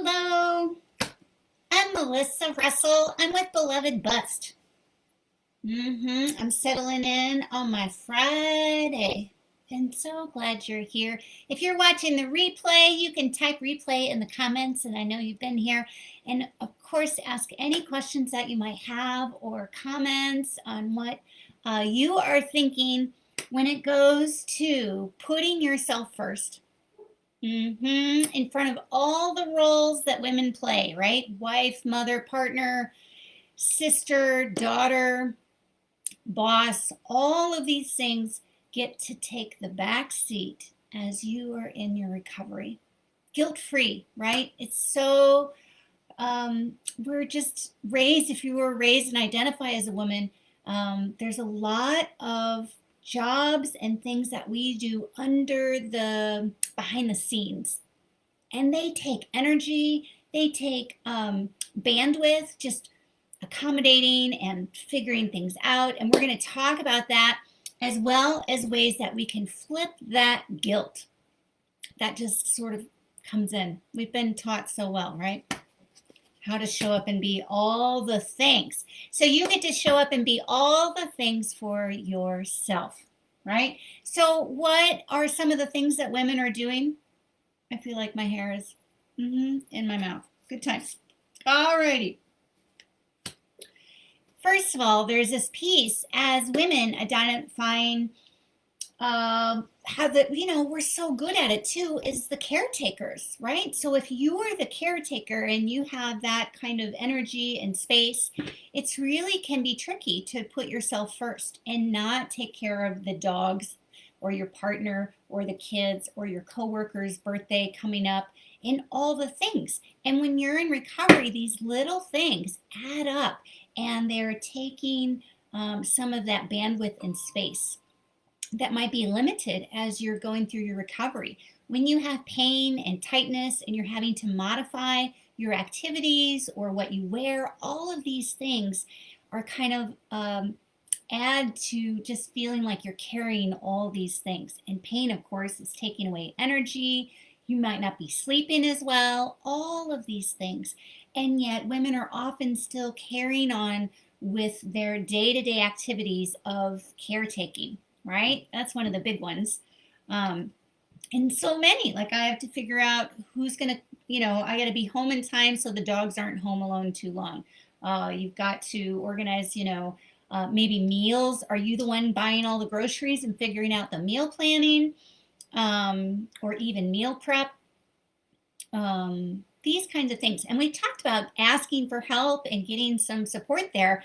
Hello, I'm Melissa Russell. I'm with Beloved Bust. I'm settling in on my Friday. And so glad you're here. If you're watching the replay, you can type replay in the comments, and I know you've been here. And of course, ask any questions that you might have or comments on what you are thinking when it goes to putting yourself first. In front of all the roles that women play, right? Wife, mother, partner, sister, daughter, boss, all of these things get to take the back seat as you are in your recovery. Guilt free, right? It's so, we're just raised, if you were raised and identify as a woman, there's a lot of jobs and things that we do under the behind the scenes, and they take energy, they take bandwidth, just accommodating and figuring things out. And we're going to talk about that, as well as ways that we can flip that guilt that just sort of comes in. We've been taught so well, right? How to show up and be all the things. So you get to show up and be all the things for yourself, right? So what are some of the things that women are doing? I feel like my hair is in my mouth. Good times. Alrighty. First of all, there's this piece as women identifying how that, we're so good at it too, is the caretakers, right? So if you are the caretaker and you have that kind of energy and space, it's really can be tricky to put yourself first and not take care of the dogs or your partner or the kids or your coworker's birthday coming up and all the things. And when you're in recovery, these little things add up and they're taking some of that bandwidth and space that might be limited as you're going through your recovery. When you have pain and tightness and you're having to modify your activities or what you wear, all of these things are kind of add to just feeling like you're carrying all these things. And pain, of course, is taking away energy. You might not be sleeping as well, all of these things. And yet women are often still carrying on with their day-to-day activities of caretaking, right? That's one of the big ones. And so many, like I have to figure out who's going to, I got to be home in time so the dogs aren't home alone too long. You've got to organize, maybe meals. Are you the one buying all the groceries and figuring out the meal planning, or even meal prep? These kinds of things. And we talked about asking for help and getting some support there.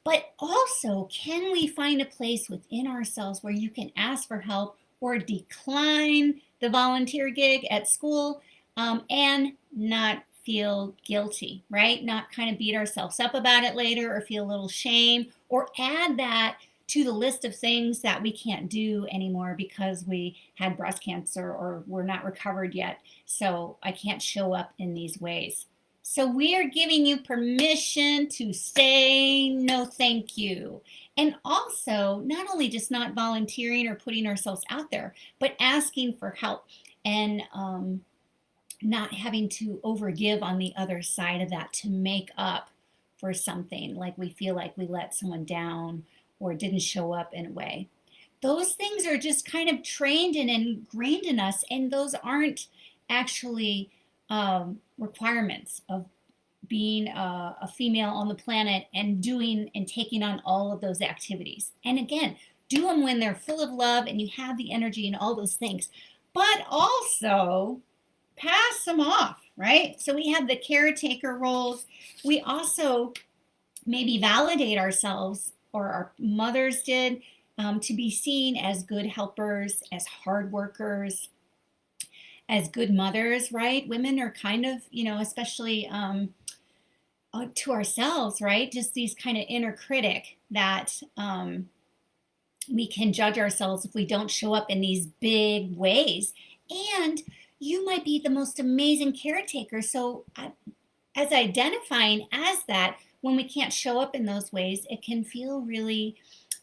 But also, can we find a place within ourselves where you can ask for help or decline the volunteer gig at school, and not feel guilty, right? Not kind of beat ourselves up about it later or feel a little shame, or add that to the list of things that we can't do anymore because we had breast cancer or we're not recovered yet. So I can't show up in these ways. So we are giving you permission to say no thank you. And also, not only just not volunteering or putting ourselves out there, but asking for help and not having to overgive on the other side of that to make up for something, like we feel like we let someone down or didn't show up in a way. Those things are just kind of trained and ingrained in us, and those aren't actually requirements of being a female on the planet and doing and taking on all of those activities. And again, do them when they're full of love and you have the energy and all those things, but also pass them off, right? So we have the caretaker roles. We also maybe validate ourselves, or our mothers did, to be seen as good helpers, as hard workers, as good mothers, right? Women are kind of, especially to ourselves, right? Just these kind of inner critic that we can judge ourselves if we don't show up in these big ways. And you might be the most amazing caretaker. So as identifying as that, when we can't show up in those ways, it can feel really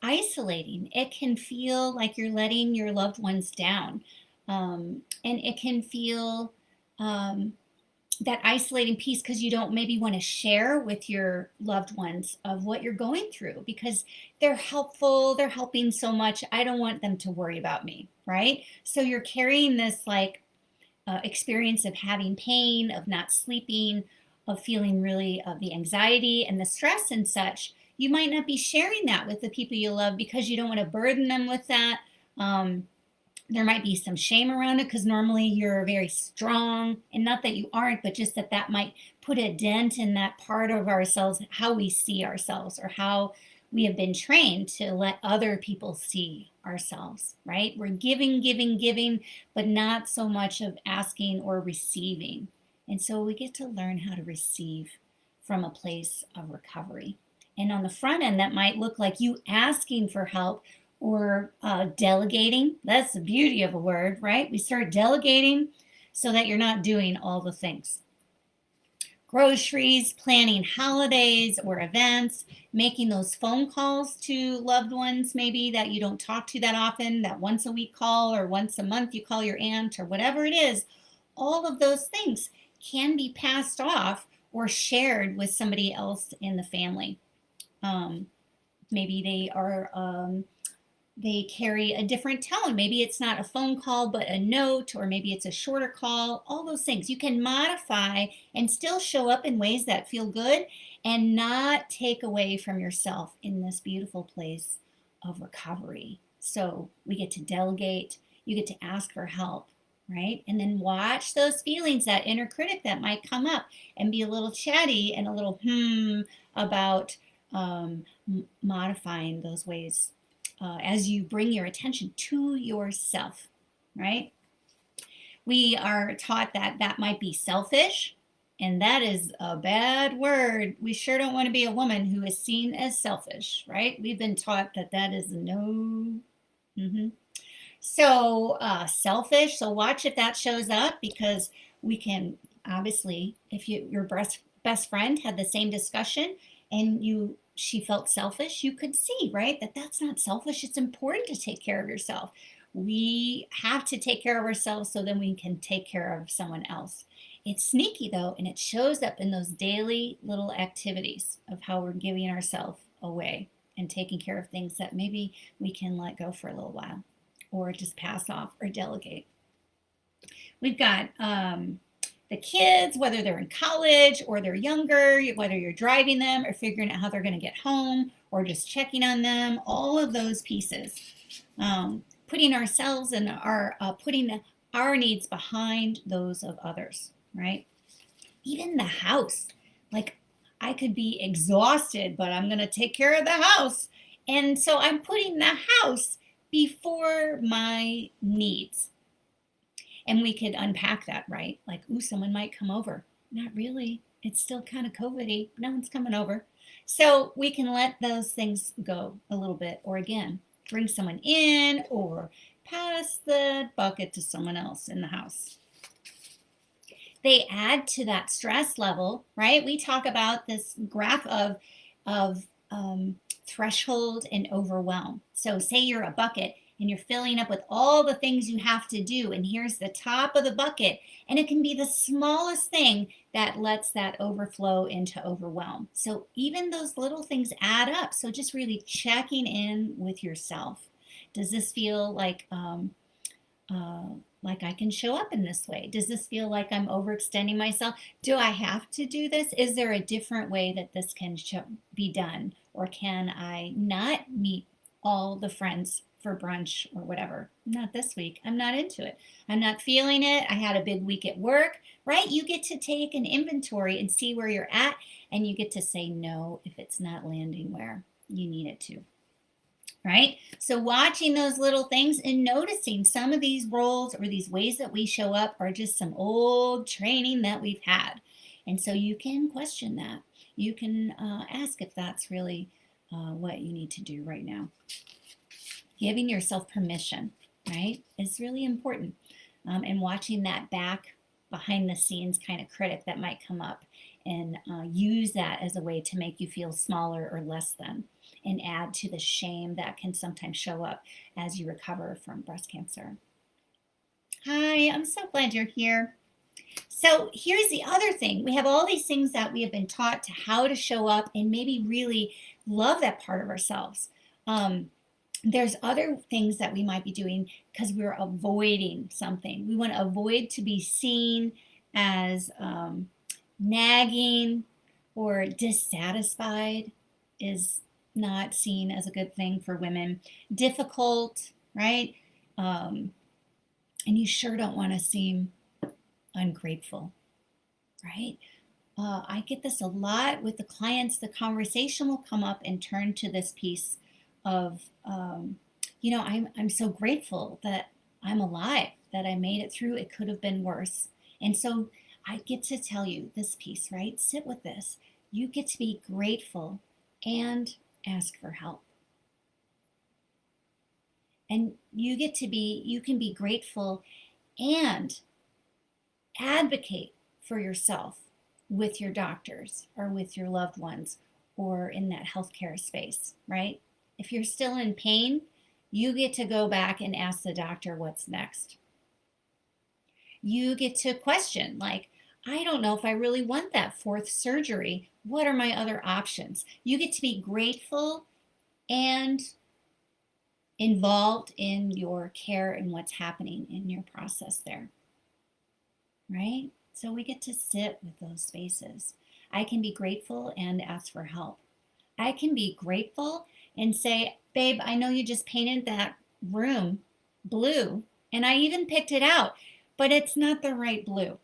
isolating. It can feel like you're letting your loved ones down. And it can feel that isolating piece because you don't maybe want to share with your loved ones of what you're going through because they're helpful, they're helping so much. I don't want them to worry about me, right? So you're carrying this like experience of having pain, of not sleeping, of feeling really of the anxiety and the stress and such. You might not be sharing that with the people you love because you don't want to burden them with that. There might be some shame around it because normally you're very strong, and not that you aren't, but just that that might put a dent in that part of ourselves, how we see ourselves, or how we have been trained to let other people see ourselves, right? We're giving, giving, giving, but not so much of asking or receiving. And so we get to learn how to receive from a place of recovery. And on the front end, that might look like you asking for help or delegating. That's the beauty of a word, right? We start delegating so that you're not doing all the things. Groceries, planning holidays or events, making those phone calls to loved ones maybe that you don't talk to that often, that once a week call or once a month you call your aunt or whatever it is. All of those things can be passed off or shared with somebody else in the family. Maybe they carry a different tone. Maybe it's not a phone call, but a note, or maybe it's a shorter call. All those things you can modify and still show up in ways that feel good and not take away from yourself in this beautiful place of recovery. So we get to delegate, you get to ask for help, right? And then watch those feelings, that inner critic that might come up and be a little chatty and a little about modifying those ways as you bring your attention to yourself, right? We are taught that that might be selfish, and that is a bad word. We sure don't want to be a woman who is seen as selfish, right? We've been taught that that is a no. So selfish. So watch if that shows up, because we can obviously, if your best friend had the same discussion and she felt selfish, you could see, right, that that's not selfish. It's important to take care of yourself. We have to take care of ourselves so then we can take care of someone else. It's sneaky though, and it shows up in those daily little activities of how we're giving ourselves away and taking care of things that maybe we can let go for a little while or just pass off or delegate. We've got the kids, whether they're in college or they're younger, whether you're driving them or figuring out how they're going to get home or just checking on them, all of those pieces. Putting ourselves and putting our needs behind those of others, right? Even the house. Like, I could be exhausted, but I'm going to take care of the house. And so I'm putting the house before my needs. And we could unpack that, right? Like, ooh, someone might come over. Not really. It's still kind of COVID-y. No one's coming over. So we can let those things go a little bit. Or again, bring someone in or pass the bucket to someone else in the house. They add to that stress level, right? We talk about this graph of threshold and overwhelm. So say you're a bucket and you're filling up with all the things you have to do, and here's the top of the bucket, and it can be the smallest thing that lets that overflow into overwhelm. So even those little things add up. So just really checking in with yourself. Does this feel like I can show up in this way? Does this feel like I'm overextending myself? Do I have to do this? Is there a different way that this can be done? Or can I not meet all the friends for brunch or whatever? Not this week. I'm not into it. I'm not feeling it. I had a big week at work, right? You get to take an inventory and see where you're at, and you get to say no if it's not landing where you need it to. Right? So watching those little things and noticing some of these roles or these ways that we show up are just some old training that we've had. And so you can question that. You can ask if that's really what you need to do right now. Giving yourself permission, right, is really important. And watching that back behind the scenes kind of critic that might come up, and use that as a way to make you feel smaller or less than, and add to the shame that can sometimes show up as you recover from breast cancer. Hi, I'm so glad you're here. So here's the other thing. We have all these things that we have been taught to how to show up and maybe really love that part of ourselves. There's other things that we might be doing because we're avoiding something. We want to avoid to be seen as nagging or dissatisfied is not seen as a good thing for women. Difficult, right? And you sure don't want to seem ungrateful, right? I get this a lot with the clients. The conversation will come up and turn to this piece of, I'm so grateful that I'm alive, that I made it through. It could have been worse. And so I get to tell you this piece, right? Sit with this. You get to be grateful and ask for help. And you can be grateful and advocate for yourself with your doctors or with your loved ones or in that healthcare space, right? If you're still in pain, you get to go back and ask the doctor what's next. You get to question, like, I don't know if I really want that fourth surgery. What are my other options? You get to be grateful and involved in your care and what's happening in your process there, right? So we get to sit with those spaces. I can be grateful and ask for help. I can be grateful and say, babe, I know you just painted that room blue and I even picked it out, but it's not the right blue.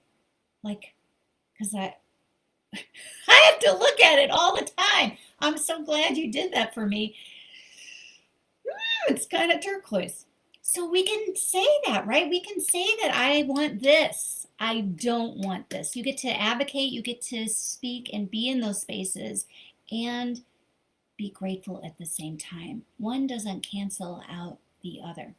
Like, because I have to look at it all the time. I'm so glad you did that for me. It's kind of turquoise. So we can say that, right? We can say that I want this. I don't want this. You get to advocate, you get to speak and be in those spaces and be grateful at the same time. One doesn't cancel out the other.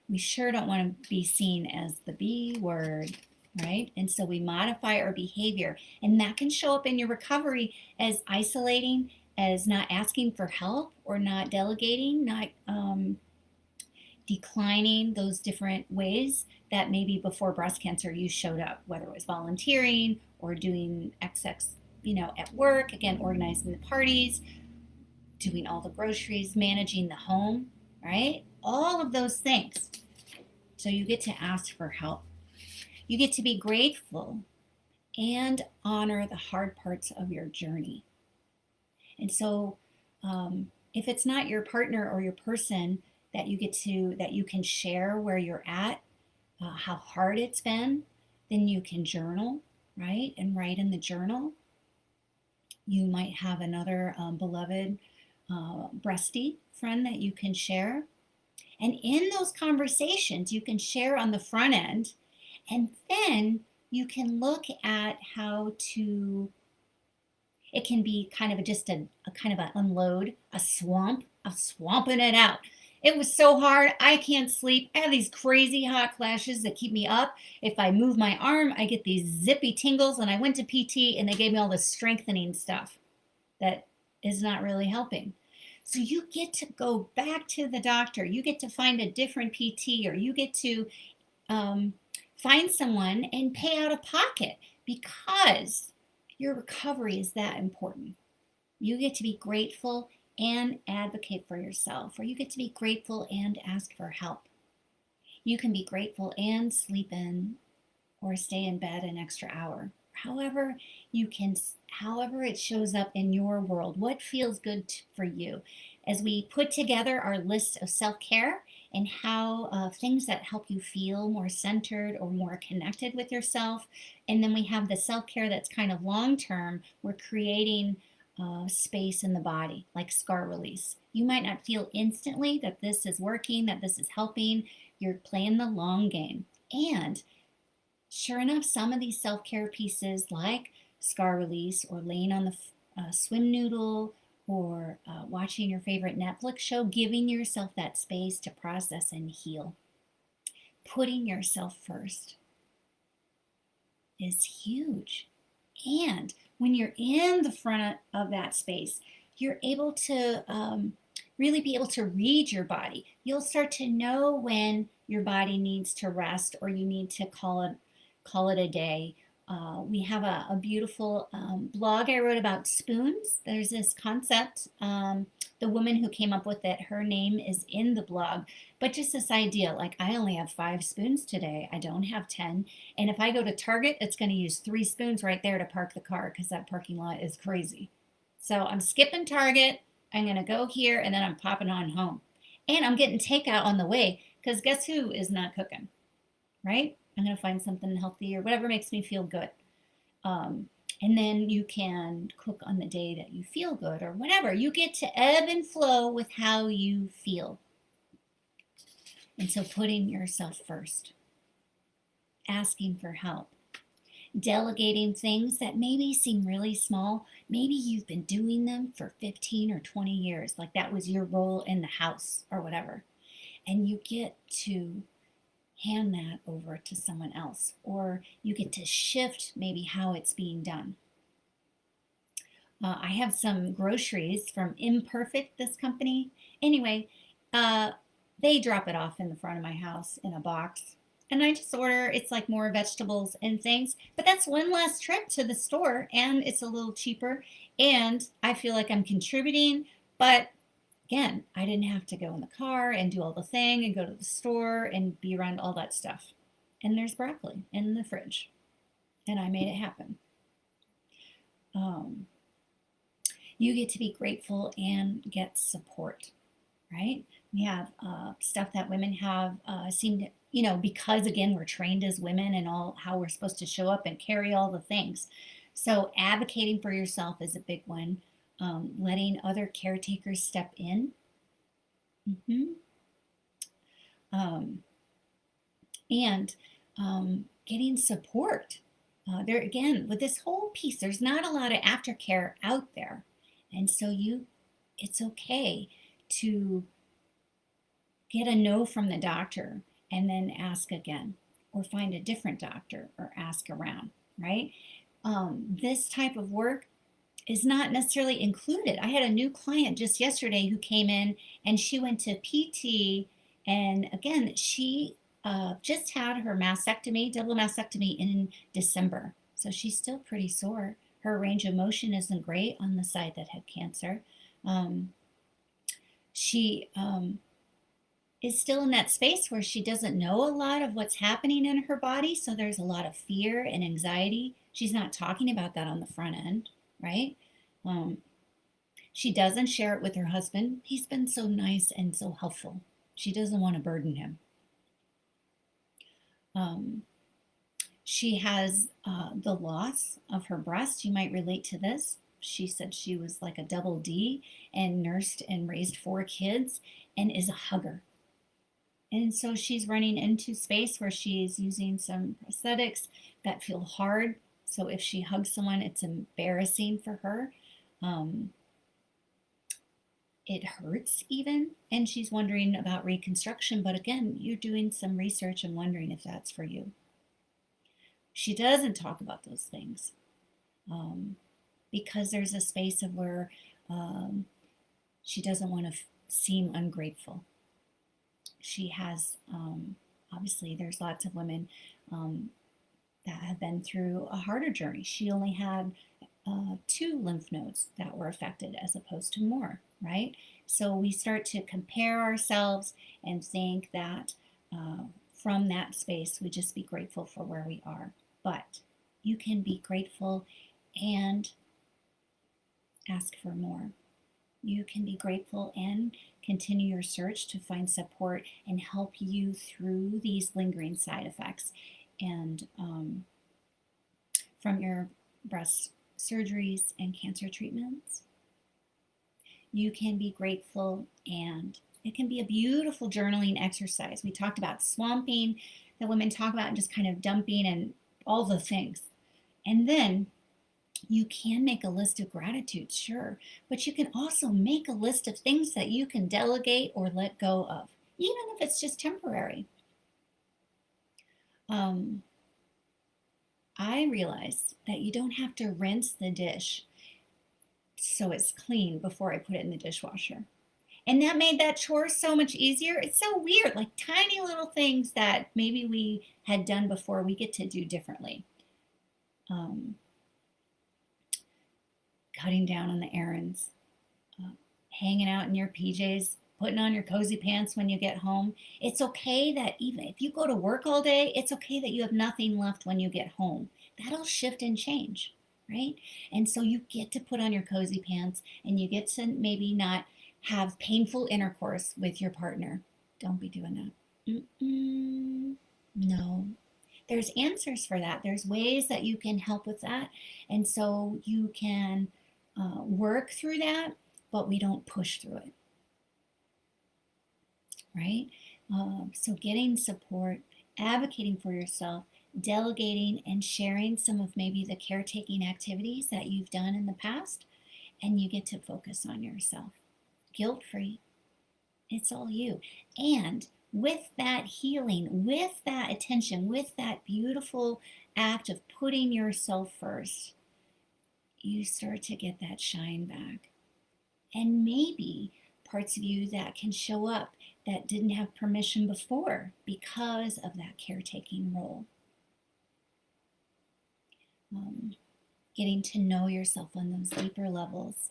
We sure don't want to be seen as the B word, right? And so we modify our behavior, and that can show up in your recovery as isolating, as not asking for help or not delegating, not declining those different ways that maybe before breast cancer you showed up, whether it was volunteering or doing XX, at work, again, organizing the parties, doing all the groceries, managing the home, right? All of those things. So you get to ask for help. You get to be grateful and honor the hard parts of your journey. And so if it's not your partner or your person that you can share where you're at, how hard it's been, then you can journal, right? And write in the journal. You might have another beloved breasty friend that you can share. And in those conversations, you can share on the front end, and then you can look at how to, it can be kind of just a kind of an unload, a swamping it out. It was so hard. I can't sleep. I have these crazy hot flashes that keep me up. If I move my arm, I get these zippy tingles. And I went to PT and they gave me all this strengthening stuff that is not really helping. So you get to go back to the doctor. You get to find a different PT, or you get to find someone and pay out of pocket because your recovery is that important. You get to be grateful and advocate for yourself, or you get to be grateful and ask for help. You can be grateful and sleep in or stay in bed an extra hour. However it shows up in your world, what feels good for you. As we put together our list of self-care and how things that help you feel more centered or more connected with yourself, and then we have the self-care that's kind of long-term, we're creating space in the body, like scar release. You might not feel instantly that this is working, that this is helping. You're playing the long game. And sure enough, some of these self-care pieces like scar release or laying on the swim noodle or watching your favorite Netflix show, giving yourself that space to process and heal. Putting yourself first is huge. And when you're in the front of that space, you're able to really be able to read your body. You'll start to know when your body needs to rest or you need to call call it a day. We have a beautiful blog I wrote about spoons. There's this concept. The woman who came up with it, her name is in the blog. But just this idea, like I only have 5 spoons today. I don't have 10. And if I go to Target, it's going to use 3 spoons right there to park the car because that parking lot is crazy. So I'm skipping Target. I'm going to go here and then I'm popping on home. And I'm getting takeout on the way because guess who is not cooking, right? I'm going to find something healthy or whatever makes me feel good. Um, and then you can cook on the day that you feel good or whatever. You get to ebb and flow with how you feel. And so putting yourself first, asking for help, delegating things that maybe seem really small. Maybe you've been doing them for 15 or 20 years, like that was your role in the house or whatever. And you get to hand that over to someone else, or you get to shift maybe how it's being done. I have some groceries from Imperfect, this company. Anyway, they drop it off in the front of my house in a box. And I just order, it's like more vegetables and things. But that's one less trip to the store and it's a little cheaper. And I feel like I'm contributing. But again, I didn't have to go in the car and do all the thing and go to the store and be around all that stuff. And there's broccoli in the fridge. And I made it happen. You get to be grateful and get support, right? We have stuff that women have seem to, because again, we're trained as women and all how we're supposed to show up and carry all the things. So advocating for yourself is a big one. Letting other caretakers step in. Mm-hmm. And getting support. There again, with this whole piece, there's not a lot of aftercare out there. And so it's okay to get a no from the doctor and then ask again, or find a different doctor or ask around, right? This type of work is not necessarily included. I had a new client just yesterday who came in and she went to PT, and again, she just had her mastectomy, double mastectomy in December. So she's still pretty sore. Her range of motion isn't great on the side that had cancer. She is still in that space where she doesn't know a lot of what's happening in her body. So there's a lot of fear and anxiety. She's not talking about that on the front end, right? She doesn't share it with her husband. He's been so nice and so helpful. She doesn't want to burden him. She has the loss of her breast. You might relate to this. She said she was like a double D and nursed and raised 4 kids and is a hugger. And so she's running into space where she's using some prosthetics that feel hard. So if she hugs someone, it's embarrassing for her. It hurts even. And she's wondering about reconstruction. But again, you're doing some research and wondering if that's for you. She doesn't talk about those things because there's a space of where she doesn't want to seem ungrateful. She has, obviously, there's lots of women that have been through a harder journey. She only had 2 lymph nodes that were affected as opposed to more, right? So we start to compare ourselves and think that from that space, we just be grateful for where we are. But you can be grateful and ask for more. You can be grateful and continue your search to find support and help you through these lingering side effects. And from your breast surgeries and cancer treatments, you can be grateful, and it can be a beautiful journaling exercise. We talked about swamping, that women talk about, and just kind of dumping and all the things. And then you can make a list of gratitudes, sure, but you can also make a list of things that you can delegate or let go of, even if it's just temporary. I realized that you don't have to rinse the dish so it's clean before I put it in the dishwasher. And that made that chore so much easier. It's so weird, like tiny little things that maybe we had done before, we get to do differently. Um, Cutting down on the errands, uh, hanging out in your PJs, putting on your cozy pants when you get home. It's okay that even if you go to work all day, it's okay that you have nothing left when you get home. That'll shift and change, right? And so you get to put on your cozy pants and you get to maybe not have painful intercourse with your partner. Don't be doing that. No. There's answers for that. There's ways that you can help with that. And so you can work through that, but we don't push through it, right? So getting support, advocating for yourself, delegating and sharing some of maybe the caretaking activities that you've done in the past, and you get to focus on yourself. Guilt free. It's all you. And with that healing, with that attention, with that beautiful act of putting yourself first, you start to get that shine back. And maybe parts of you that can show up that didn't have permission before because of that caretaking role. Getting to know yourself on those deeper levels.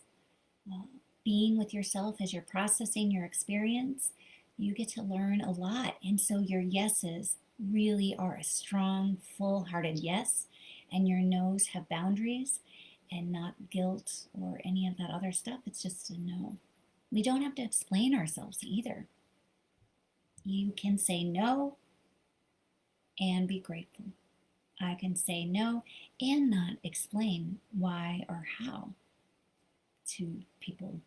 Being with yourself as you're processing your experience, you get to learn a lot. And so your yeses really are a strong, full hearted yes, and your nos have boundaries and not guilt or any of that other stuff. It's just a no. We don't have to explain ourselves either. You can say no and be grateful. I can say no and not explain why or how to people.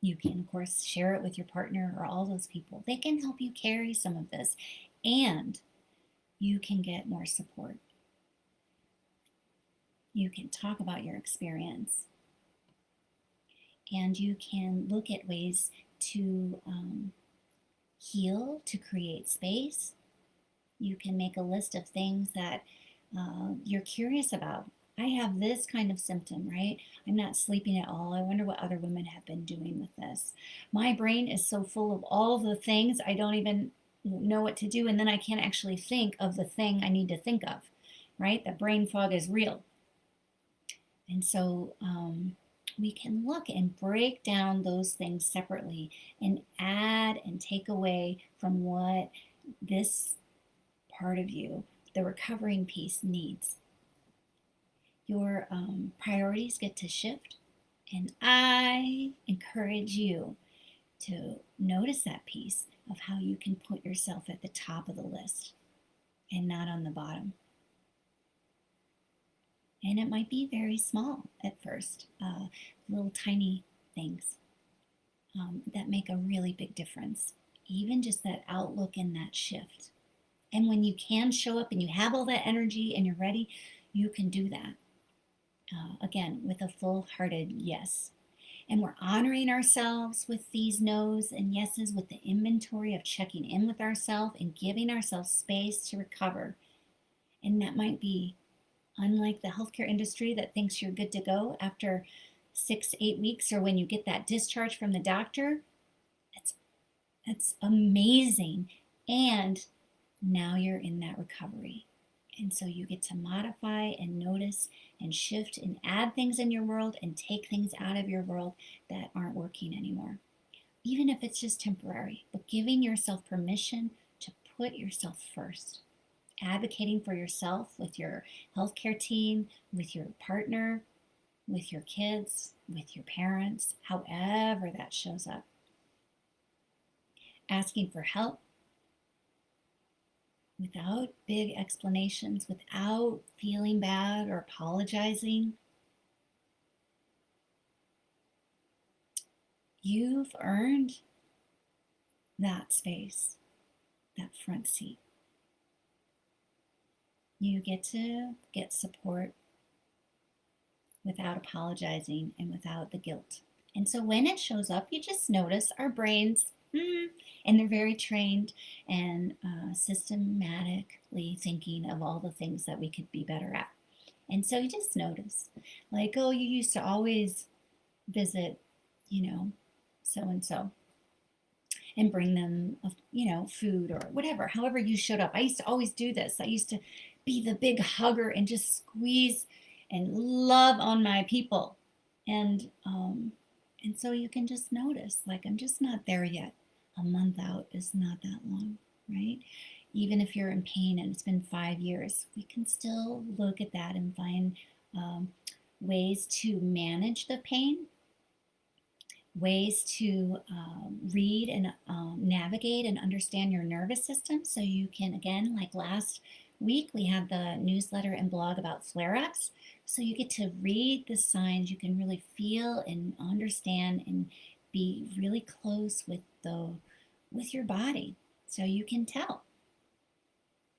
You can, of course, share it with your partner or all those people. They can help you carry some of this, and you can get more support. You can talk about your experience, and you can look at ways to heal, to create space. You can make a list of things that you're curious about. I have this kind of symptom, right? I'm not sleeping at all. I wonder what other women have been doing with this. My brain is so full of all the things, I don't even know what to do. And then I can't actually think of the thing I need to think of, right? The brain fog is real. And so we can look and break down those things separately and add and take away from what this part of you, the recovering piece, needs. Your priorities get to shift, and I encourage you to notice that piece of how you can put yourself at the top of the list and not on the bottom. And it might be very small at first, little tiny things that make a really big difference. Even just that outlook and that shift. And when you can show up and you have all that energy and you're ready, you can do that. Again, with a full-hearted yes. And we're honoring ourselves with these no's and yeses, with the inventory of checking in with ourselves and giving ourselves space to recover. And that might be unlike the healthcare industry that thinks you're good to go after 6-8 weeks, or when you get that discharge from the doctor. It's amazing. And now you're in that recovery. And so you get to modify and notice and shift and add things in your world and take things out of your world that aren't working anymore. Even if it's just temporary, but giving yourself permission to put yourself first. Advocating for yourself with your healthcare team, with your partner, with your kids, with your parents, however that shows up. Asking for help without big explanations, without feeling bad or apologizing. You've earned that space, that front seat. You get to get support without apologizing and without the guilt. And so when it shows up, you just notice our brains, and they're very trained and systematically thinking of all the things that we could be better at. And so you just notice, like, oh, you used to always visit, so and so. and bring them, food or whatever, however you showed up. I used to always do this. I used to be the big hugger and just squeeze and love on my people. And so you can just notice, like, I'm just not there yet. A month out is not that long, right? Even if you're in pain and it's been 5 years, we can still look at that and find um, ways to manage the pain, ways to read and navigate and understand your nervous system, so you can, again, like last week, we had the newsletter and blog about flare-ups. So you get to read the signs. You can really feel and understand and be really close with your body, so you can tell,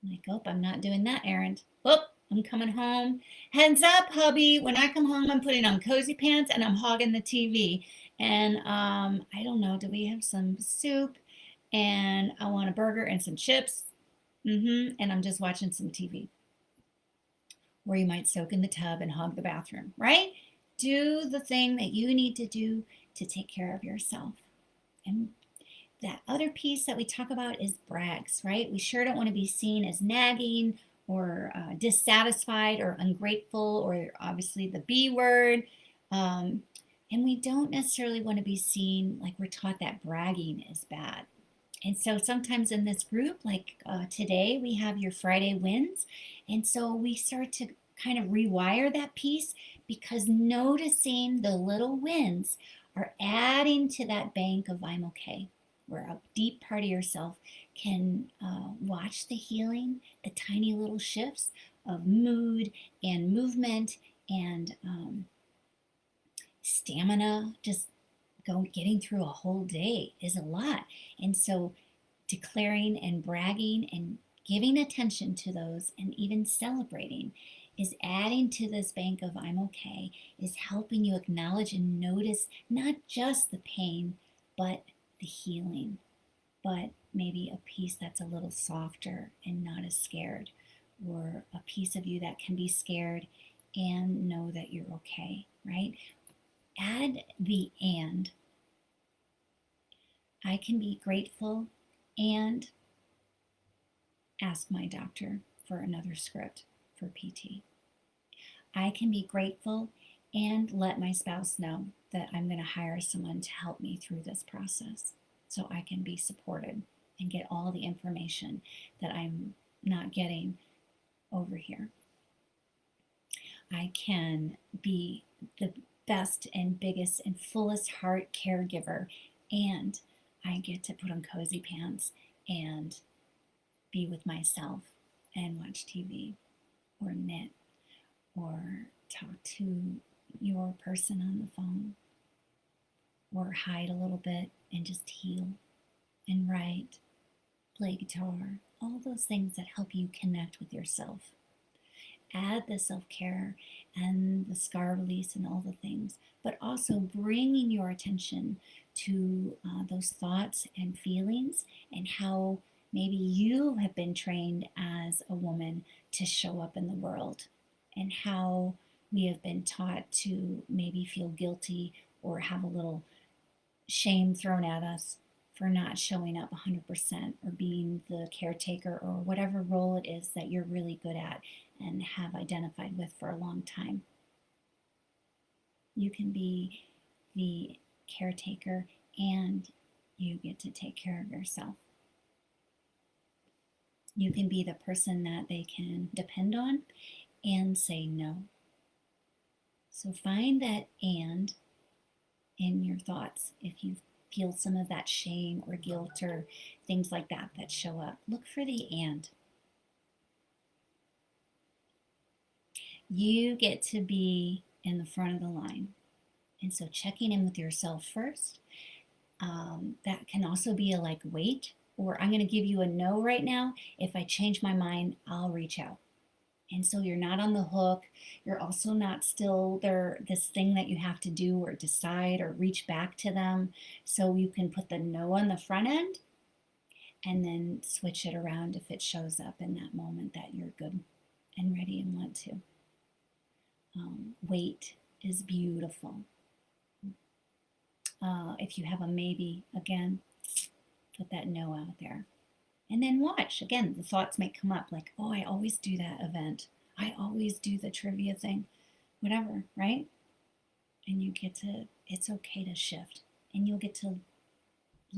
like, oh, I'm not doing that errand. Oh, I'm coming home. Heads up, hubby. When I come home, I'm putting on cozy pants and I'm hogging the TV. And I don't know, do we have some soup? And I want a burger and some chips. And I'm just watching some TV. Or you might soak in the tub and hog the bathroom, right? Do the thing that you need to do to take care of yourself. And that other piece that we talk about is brags, right? We sure don't want to be seen as nagging or dissatisfied or ungrateful, or obviously the B word. And we don't necessarily want to be seen like we're taught that bragging is bad. And so sometimes in this group, like today, we have your Friday wins. And so we start to kind of rewire that piece, because noticing the little wins are adding to that bank of I'm okay, where a deep part of yourself can watch the healing, the tiny little shifts of mood and movement and stamina. Just getting through a whole day is a lot. And so declaring and bragging and giving attention to those and even celebrating is adding to this bank of I'm okay, is helping you acknowledge and notice not just the pain, but the healing, but maybe a piece that's a little softer and not as scared, or a piece of you that can be scared and know that you're okay, right? Add the and. I can be grateful and ask my doctor for another script for PT. I can be grateful and let my spouse know that I'm going to hire someone to help me through this process, so I can be supported and get all the information that I'm not getting over here. I can be the best and biggest and fullest heart caregiver, and I get to put on cozy pants and be with myself and watch TV or knit or talk to your person on the phone, or hide a little bit and just heal and write, play guitar, all those things that help you connect with yourself. Add the self-care and the scar release and all the things, but also bringing your attention to those thoughts and feelings, and how maybe you have been trained as a woman to show up in the world, and how we have been taught to maybe feel guilty or have a little shame thrown at us for not showing up 100% or being the caretaker or whatever role it is that you're really good at and have identified with for a long time. You can be the caretaker and you get to take care of yourself. You can be the person that they can depend on and say no. So find that and in your thoughts. If you feel some of that shame or guilt or things like that that show up, look for the and. You get to be in the front of the line. And so checking in with yourself first. That can also be a like, wait, or I'm going to give you a no right now. If I change my mind, I'll reach out. And so you're not on the hook. You're also not still there, this thing that you have to do or decide or reach back to them. So you can put the no on the front end and then switch it around if it shows up in that moment that you're good and ready and want to. Wait is beautiful. If you have a maybe, again, Put that no out there. And then watch. Again, the thoughts may come up like, oh, I always do that event. I always do the trivia thing, whatever, right? And you get to, it's okay to shift. And you'll get to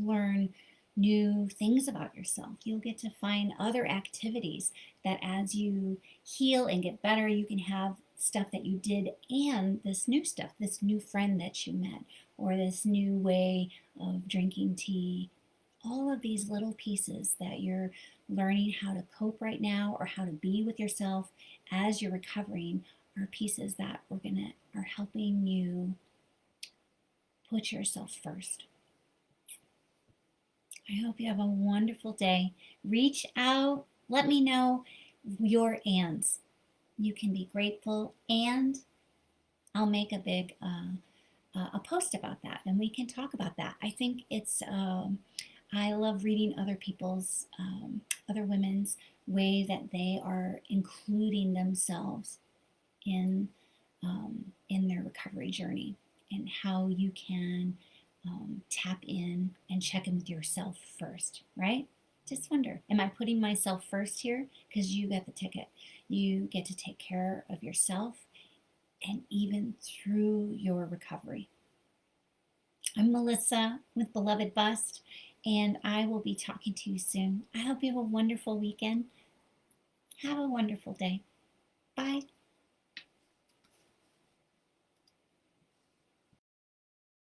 learn new things about yourself. You'll get to find other activities that as you heal and get better, you can have stuff that you did and this new stuff, this new friend that you met, or this new way of drinking tea. All of these little pieces that you're learning how to cope right now or how to be with yourself as you're recovering are pieces that are helping you put yourself first. I hope you have a wonderful day. Reach out, let me know your ands. You can be grateful, and I'll make a big a post about that, and we can talk about that. I think it's I love reading other people's other women's way that they are including themselves in their recovery journey, and how you can tap in and check in with yourself first, right? Just wonder, am I putting myself first here? Because you get the ticket. You get to take care of yourself, and even through your recovery. I'm Melissa with Beloved Bust, and I will be talking to you soon. I hope you have a wonderful weekend. Have a wonderful day. Bye.